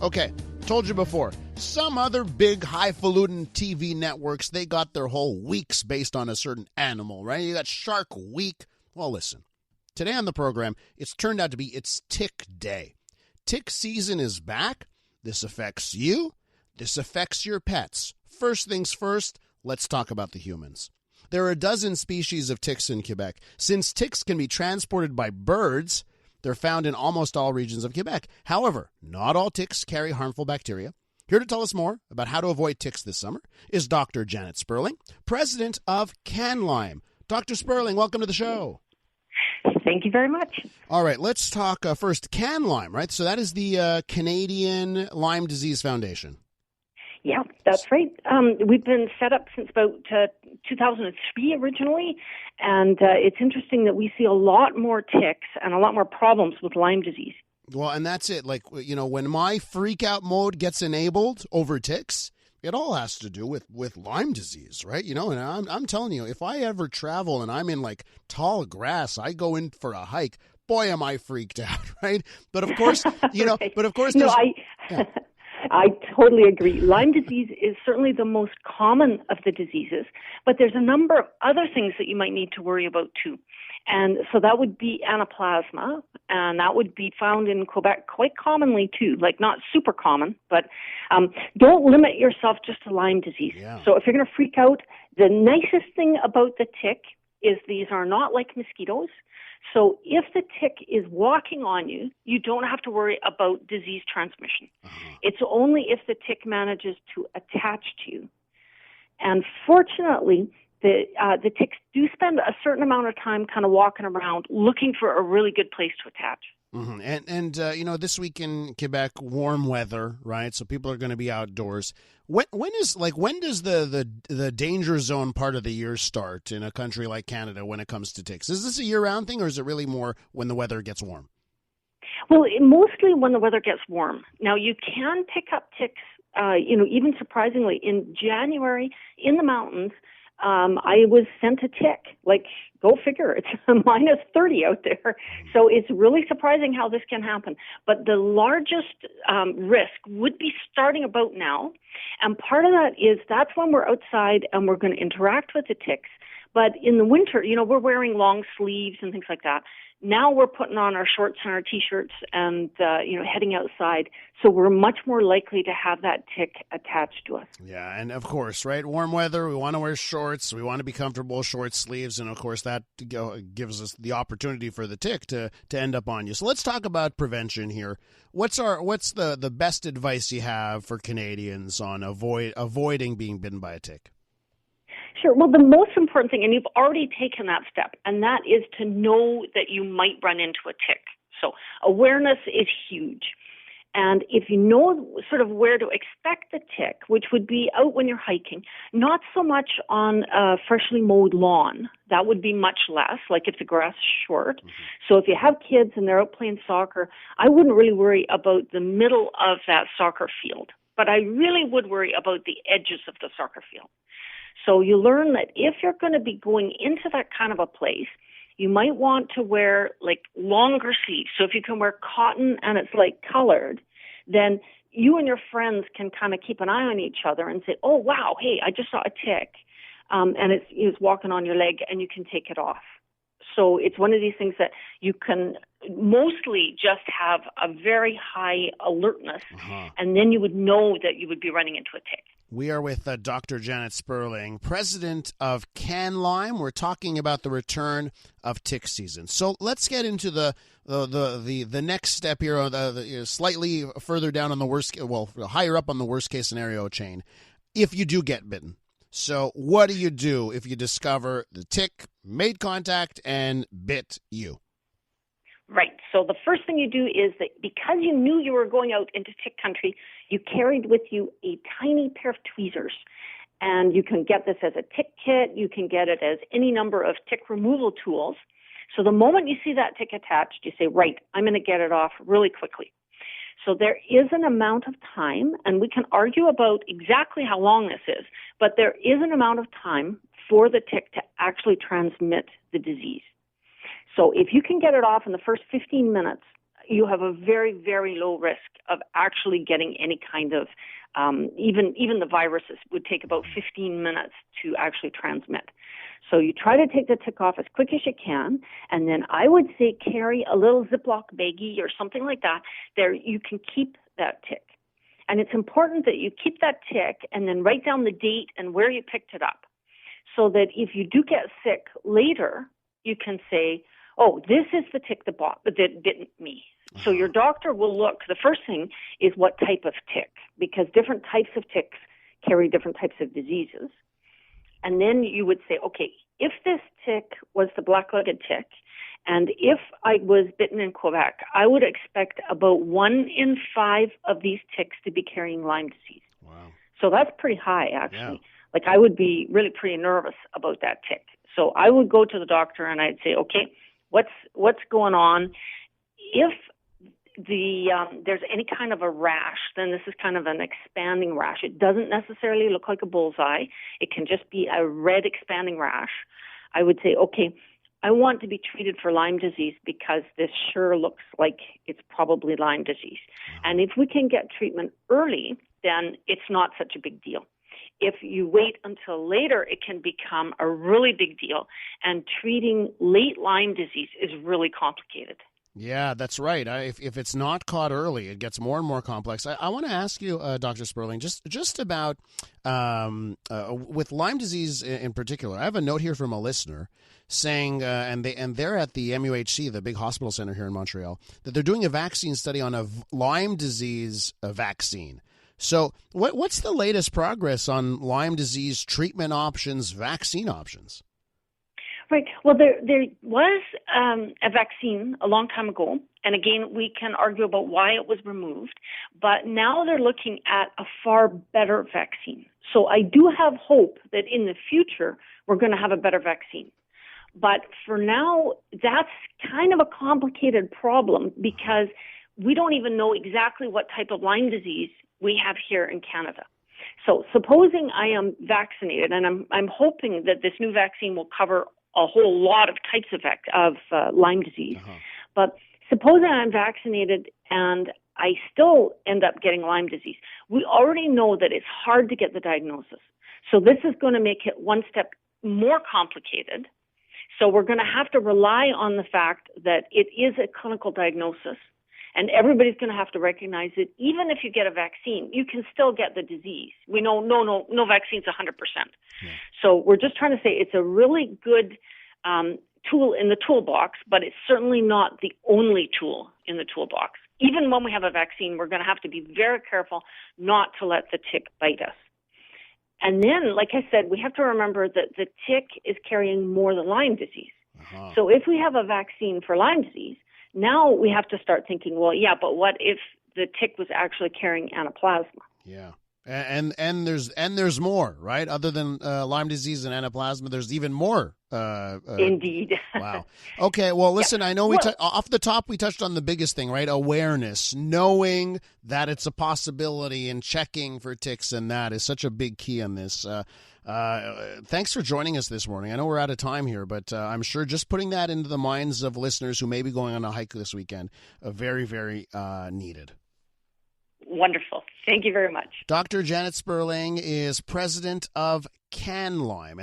Okay, told you before, some other big highfalutin TV networks, they got their whole weeks based on a certain animal, right? You got Shark Week. Well, listen, today on the program, it's turned out to be it's Tick Day. Tick season is back. This affects you. This affects your pets. First things first, let's talk about the humans. There are a dozen species of ticks in Quebec. Since ticks can be transported by birds, they're found in almost all regions of Quebec. However, not all ticks carry harmful bacteria. Here to tell us more about how to avoid ticks this summer is Dr. Janet Sperling, president of CanLyme. Dr. Sperling, welcome to the show. Thank you very much. All right, let's talk first CanLyme, right? So that is the Canadian Lyme Disease Foundation. Yeah, that's right. We've been set up since about 2003 originally, and it's interesting that we see a lot more ticks and a lot more problems with Lyme disease. Well, and that's it. Like, you know, when my freak out mode gets enabled over ticks, it all has to do with Lyme disease, right? You know, and I'm telling you, if I ever travel and I'm in like tall grass, I go in for a hike, boy, am I freaked out, right? But of course, you know, right. but of course, no, yeah. I totally agree. Lyme disease is certainly the most common of the diseases, but there's a number of other things that you might need to worry about too. And so that would be anaplasma, and that would be found in Quebec quite commonly too, like not super common, but don't limit yourself just to Lyme disease. Yeah. So if you're going to freak out, the nicest thing about the tick is these are not like mosquitoes. So if the tick is walking on you, you don't have to worry about disease transmission. Uh-huh. It's only if the tick manages to attach to you. And fortunately, the ticks do spend a certain amount of time kind of walking around looking for a really good place to attach. Mm-hmm. And you know, this week in Quebec, warm weather, right? So people are going to be outdoors. When does the danger zone part of the year start in a country like Canada when it comes to ticks? Is this a year-round thing, or is it really more when the weather gets warm? Well, mostly when the weather gets warm. Now, you can pick up ticks, even surprisingly, in January in the mountains. I was sent a tick. Like, go figure, it's minus 30 out there. So it's really surprising how this can happen. But the largest risk would be starting about now. And part of that is that's when we're outside and we're going to interact with the ticks. But in the winter, you know, we're wearing long sleeves and things like that. Now we're putting on our shorts and our T-shirts and, heading outside. So we're much more likely to have that tick attached to us. Yeah, and of course, right, warm weather, we want to wear shorts. We want to be comfortable, short sleeves. And, of course, that gives us the opportunity for the tick to end up on you. So let's talk about prevention here. What's the best advice you have for Canadians on avoiding being bitten by a tick? Sure. Well, the most important thing, and you've already taken that step, and that is to know that you might run into a tick. So awareness is huge. And if you know sort of where to expect the tick, which would be out when you're hiking, not so much on a freshly mowed lawn. That would be much less, like if the grass is short. Mm-hmm. So if you have kids and they're out playing soccer, I wouldn't really worry about the middle of that soccer field. But I really would worry about the edges of the soccer field. So you learn that if you're going to be going into that kind of a place, you might want to wear like longer sleeves. So if you can wear cotton and it's like colored, then you and your friends can kind of keep an eye on each other and say, oh, wow, hey, I just saw a tick. And it's walking on your leg and you can take it off. So it's one of these things that you can mostly just have a very high alertness, and then you would know that you would be running into a tick. We are with Dr. Janet Sperling, president of CanLyme. We're talking about the return of tick season. So let's get into the next step here, slightly further down on the higher up on the worst case scenario chain. If you do get bitten. So what do you do if you discover the tick made contact and bit you? Right. So the first thing you do is that because you knew you were going out into tick country, you carried with you a tiny pair of tweezers. And you can get this as a tick kit. You can get it as any number of tick removal tools. So the moment you see that tick attached, you say, right, I'm going to get it off really quickly. So there is an amount of time, and we can argue about exactly how long this is, but there is an amount of time for the tick to actually transmit the disease. So if you can get it off in the first 15 minutes, you have a very, very low risk of actually getting any kind of, even the viruses would take about 15 minutes to actually transmit. So you try to take the tick off as quick as you can, and then I would say carry a little Ziploc baggie or something like that. There you can keep that tick. And it's important that you keep that tick and then write down the date and where you picked it up, so that if you do get sick later, you can say, oh, this is the tick that bit me. So your doctor will look. The first thing is what type of tick, because different types of ticks carry different types of diseases. And then you would say, okay, if this tick was the black-legged tick, and if I was bitten in Quebec, I would expect about 1 in 5 of these ticks to be carrying Lyme disease. Wow. So that's pretty high, actually. Yeah. Like, I would be really pretty nervous about that tick. So I would go to the doctor and I'd say, okay, what's going on? If there's any kind of a rash, then this is kind of an expanding rash. It doesn't necessarily look like a bullseye. It can just be a red expanding rash. I would say, okay, I want to be treated for Lyme disease because this sure looks like it's probably Lyme disease. And if we can get treatment early, then it's not such a big deal. If you wait until later, it can become a really big deal, and treating late Lyme disease is really complicated. Yeah, that's right. If it's not caught early, it gets more and more complex. I want to ask you, Dr. Sperling, just about with Lyme disease in particular. I have a note here from a listener saying, and they're at the MUHC, the big hospital center here in Montreal, that they're doing a vaccine study on a Lyme disease vaccine. So what's the latest progress on Lyme disease treatment options, vaccine options? Right. Well, there was a vaccine a long time ago, and again, we can argue about why it was removed, but now they're looking at a far better vaccine. So I do have hope that in the future, we're going to have a better vaccine. But for now, that's kind of a complicated problem because we don't even know exactly what type of Lyme disease we have here in Canada. So supposing I am vaccinated, and I'm hoping that this new vaccine will cover a whole lot of types of Lyme disease. But supposing I'm vaccinated and I still end up getting Lyme disease, we already know that it's hard to get the diagnosis. So this is going to make it one step more complicated. So we're going to have to rely on the fact that it is a clinical diagnosis, and everybody's going to have to recognize that even if you get a vaccine, you can still get the disease. We know no vaccine's 100%. Yeah. So we're just trying to say it's a really good tool in the toolbox, but it's certainly not the only tool in the toolbox. Even when we have a vaccine, we're going to have to be very careful not to let the tick bite us. And then, like I said, we have to remember that the tick is carrying more than Lyme disease. So if we have a vaccine for Lyme disease, now we have to start thinking, well, yeah, but what if the tick was actually carrying anaplasma? Yeah. And there's more, right? Other than Lyme disease and anaplasma, there's even more. Indeed. Wow. Okay. Well, listen. Yeah. I know off the top we touched on the biggest thing, right? Awareness, knowing that it's a possibility, and checking for ticks, and that is such a big key on this. Thanks for joining us this morning. I know we're out of time here, but I'm sure just putting that into the minds of listeners who may be going on a hike this weekend, very, very needed. Wonderful. Thank you very much. Dr. Janet Sperling is president of CanLyme.